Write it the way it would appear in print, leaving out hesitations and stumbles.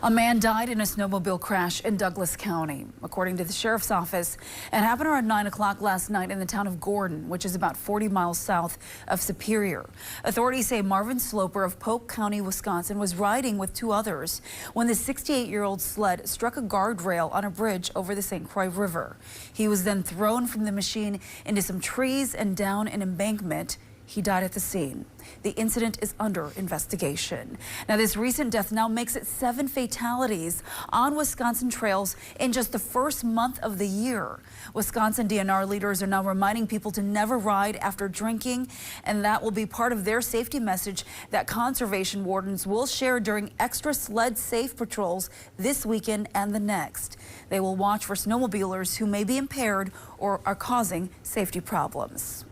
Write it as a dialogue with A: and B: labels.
A: A man died in a snowmobile crash in Douglas County, according to the sheriff's office. It happened around 9 o'clock last night in the town of Gordon, which is about 40 miles south of Superior. Authorities say Marvin Sloper of Polk County, Wisconsin, was riding with two others when the 68-year-old sled struck a guardrail on a bridge over the St. Croix River. He was then thrown from the machine into some trees and down an embankment. He died at the scene. The incident is under investigation. Now, this recent death now makes it 7 fatalities on Wisconsin trails in just the first month of the year. Wisconsin DNR leaders are now reminding people to never ride after drinking, and that will be part of their safety message that conservation wardens will share during extra sled safe patrols this weekend and the next. They will watch for snowmobilers who may be impaired or are causing safety problems.